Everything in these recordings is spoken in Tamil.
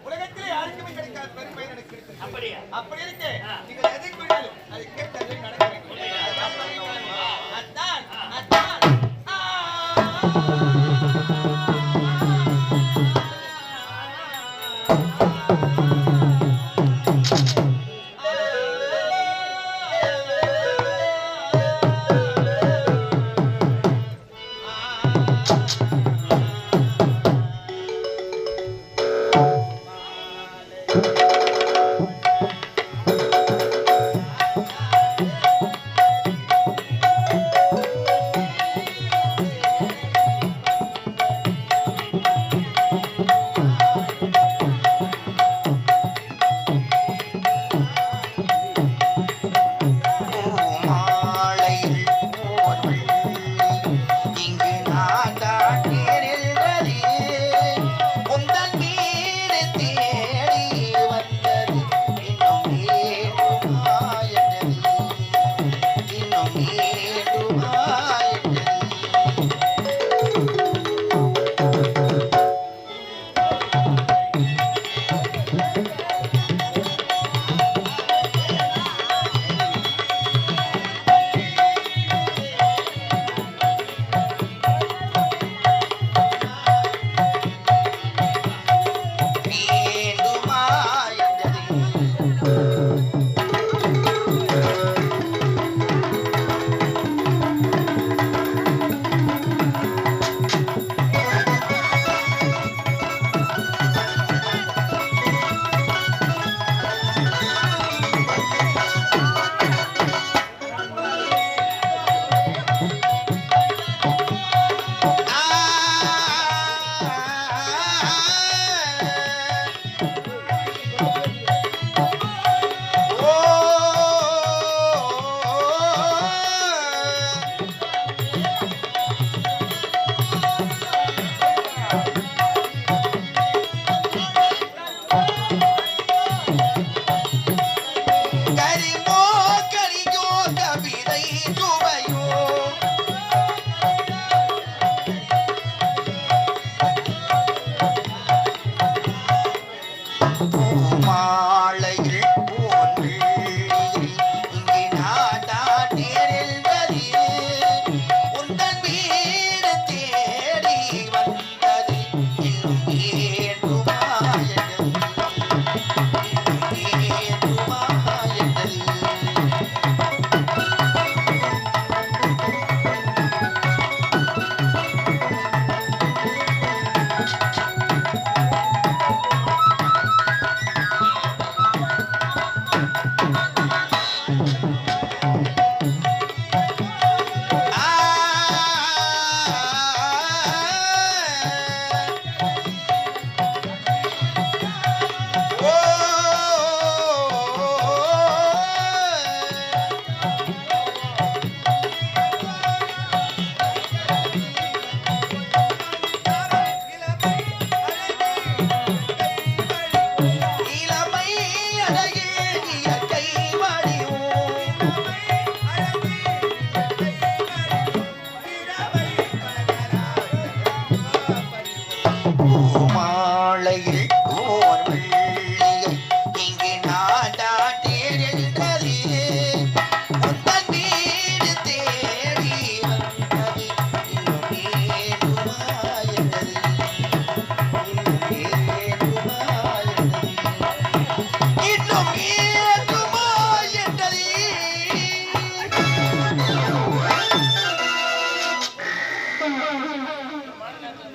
உலகத்திலே யாருக்குமே கிடைக்காத பெருமை எனக்கு கிடைத்தது. அப்படியே அப்படி இருக்கு. நீங்கள் எதை கூறினாலும் அதை கேட்டு நடக்க வேண்டும். அதான் அதான்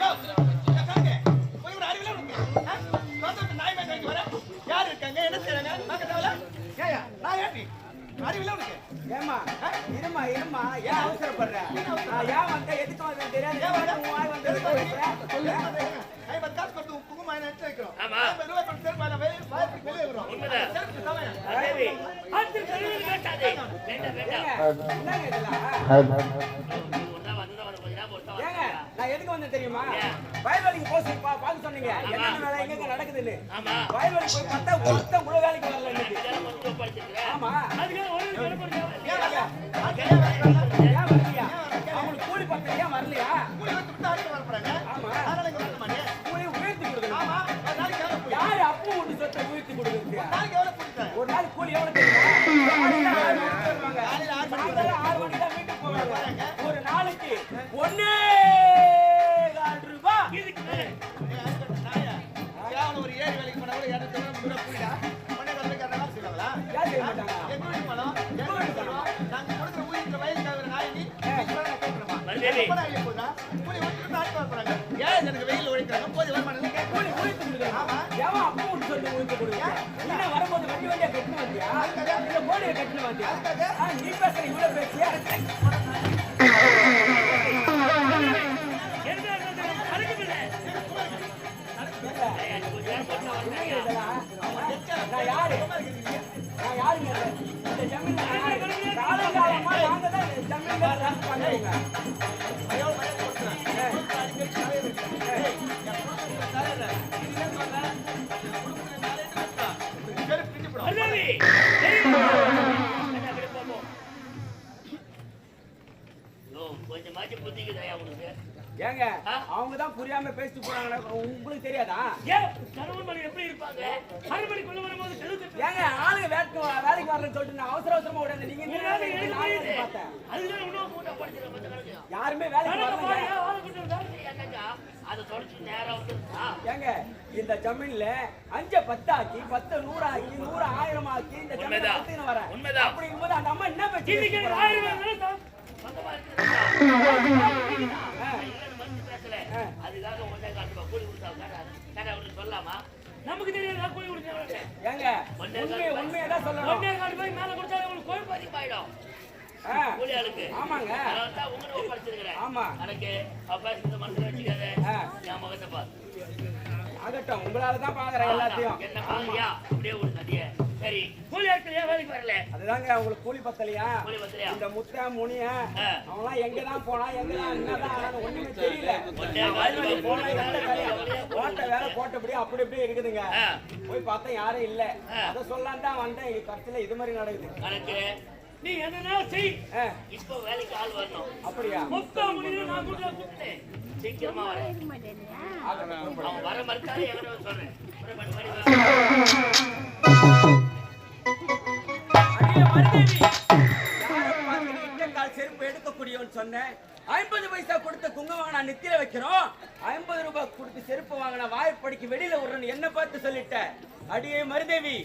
யோ, காங்க. போய் ஒரு அறிவில இருக்கு. வந்து நாய் மேல வைக்க வர. யார் இருக்காங்க? என்ன செய்றாங்க? பாக்கறவள? ஏயா, நான் ஏத்தி. அறிவில இருக்கு. ஏமா இருமா இருமா ஏன் அவசரப்படுற நான் ஏன் வந்த எதுக்கு வந்த தெரியாது ஏன் வந்த உன் வாய் வந்தது சொல்லு ஐ பத் காசு கொடுத்து குங்குமம் வாங்கி நட்டு வைக்கிறோம் ஆமா 50 ரூபாய் கொடுத்து செருப்பு வாங்கி வெளிய வரோம் உண்மைதான் செருப்பு தவயா அதேவி அந்த செருப்பு கேட்டாதே வேண்டாம் என்னங்க இதெல்லாம் ஒண்ணா வந்து கொஞ்ச நேரம் போட்டோம் ஏங்க நான் எதுக்கு வந்தேன் தெரியுமா வயல்வெளிக்கு போய் பாக்க சொன்னீங்க என்ன வேலை எங்க நடக்குதுன்னு ஆமா வயல்வெளிக்கு போய் பார்த்தா மொத்தம் முழு வேலைக்கு வரல இன்னைக்கு ஆமா அதுக்கு ஒரு அவங்களுக்கு கூலி பத்தல ஏன் வரலையா கூலி வந்து ஆட்கள் வர போறாங்க ஆமா அதனால இங்க வர மாட்டே கூலி உயர்த்தி கொடுக்கணும் ஆமா ஒரு நாளைக்கு எவ்வளவு யாரு அப்போ உண்டு சொத்தை உயர்த்தி கொடுக்குறது நாளைக்கு எவ்வளவு கொடுத்தாங்க ஒரு நாள் கூலி எவ்வளவு தெரியுமா காலையில 6 மணிக்கு தான் வீட்டுக்கு போவாங்க ஒரு நாளைக்கு 1.25 ரூபாய் இதுக்கு நாயா யாவன ஒரு 7 வேலைக்கு போனா கூட 2 தடவை முன்ன கூலிடா பண்ண கலருக்கு அந்த வேலை செய்வாங்களா யார் செய்ய மாட்டாங்க எங்க பணம் நாங்க கொடுக்குற ஊதியத்துல வயலுக்கு ஒரு நாய்க்கு கேட்கணுமா போதா கூலி விட்டு ஆட்கள் வர போறாங்க ஏன் எனக்கு வெயில் உழைக்கிறாங்க போது வர மாட்டேங்க கூலி கொடுக்குறாங்க ஆமா ஏன் அப்போ உண்டு சொத்தை உயர்த்தி கொடுக்குறீங்க என்ன வரும்போது வண்டி வண்டியா கட்டணும் வந்தியா இல்ல போடியை கட்டணும் வந்தியா நீ பேசுற இவ்வளவு பேசியா நான் யாருங்க இந்த ஜமீன் காலங்காலமா நாங்க தான் ஜமீன்கார ரன் பண்ணுவோங்க கொஞ்சமாச்சு புத்திக்குதாயா உனக்கு ஏங்க அவங்க தான் புரியாம பேசிட்டு போறாங்க உங்களுக்கு தெரியாதா ஏன் கருவமணி எப்படி இருப்பாங்க கருவமணி கொள்ள வரும்போது கழுத்து ஏங்க ஆளுங்க வேலைக்கு வரலன்னு சொல்லிட்டு நான் அவசரமா ஓடுறேன் நீங்க பார்த்தேன் அதுதான் இன்னும் கூட்ட படிச்சிருக்க யாருமே வேலைக்கு வரல அதை தொடச்சு நேரம் வந்துருக்கா ஏங்க இந்த ஜமீன்ல 5 10 ஆக்கி 10 100 ஆக்கி 100 1000 ஆக்கி இந்த ஜமீன் பத்தின வர அப்படிங்கும்போது அந்த அம்மா என்ன பேச்சு 1000 அதுக்காக ஒன்னே காட்டுவா கூலி கொடுத்தாங்க சொல்லலாமா நமக்கு தெரியாது கூலி கொடுத்தாங்க ஏங்க உண்மையதான் சொல்லணும் ஒன்னே காட்டு போய் மேல கொடுத்தா உங்களுக்கு கோயில் அதிகமாயிடும் கூலியாளுக்கு ஆமாங்க அதான் உங்களை படிச்சிருக்கிறேன் ஆமா எனக்கு அப்பா இந்த மனசுல வச்சுக்காத என் முகத்தை பாரு ஆகட்டும் உங்களால தான் பாக்குறேன் எல்லாத்தையும் என்ன பாக்குறியா அப்படியே ஒரு நதிய சரி கூலியாட்கள் ஏன் வேலைக்கு வரல அதுதாங்க உங்களுக்கு கூலி பத்தலையா இந்த முத்த முனிய அவன்லாம் எங்க தான் போனா எங்க தான் என்னதான் ஒண்ணுமே தெரியல போட்ட வேலை போட்டபடி அப்படி இப்படி இருக்குதுங்க போய் பார்த்தா யாரும் இல்ல அதை சொல்லலாம் தான் வந்தேன் கடைசியில இது மாதிரி நடக்குது எனக்கு நீ என்னன்னா செய் இப்போ வேலைக்கு ஆள் வரணும் அப்படியா முத்த முனிய நான் கூட கூப்பிட்டேன் சீக்கிரமா வரேன் அவன் வர மறுக்காத எங்க சொல்றேன் செருப்பு எடுக்கக்கூடியவன் சொன்னேன் 50 பைசா கொடுத்த குங்குமம் நான் நெத்தியில வைக்கிறோம் 50 ரூபாய் கொடுத்து செருப்பு வாங்கின வாய்ப்படிக்கு வெளியில விடுறேன்னு என்ன பார்த்து சொல்லிட்டேன் அடியே மருதேவி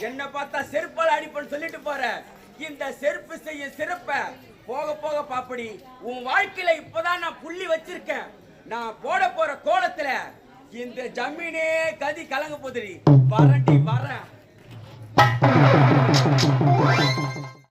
என்ன பார்த்தா செருப்பால அடிப்பன்னு சொல்லிட்டு போற இந்த செருப்பு செய்ய சிறப்ப போக போக பாப்படி உன் வாழ்க்கையில இப்பதான் நான் புள்ளி வச்சிருக்கேன் நான் போட போற கோலத்துல இந்த ஜமீனே கதி கலங்க போதுடி வரண்டி வரேன்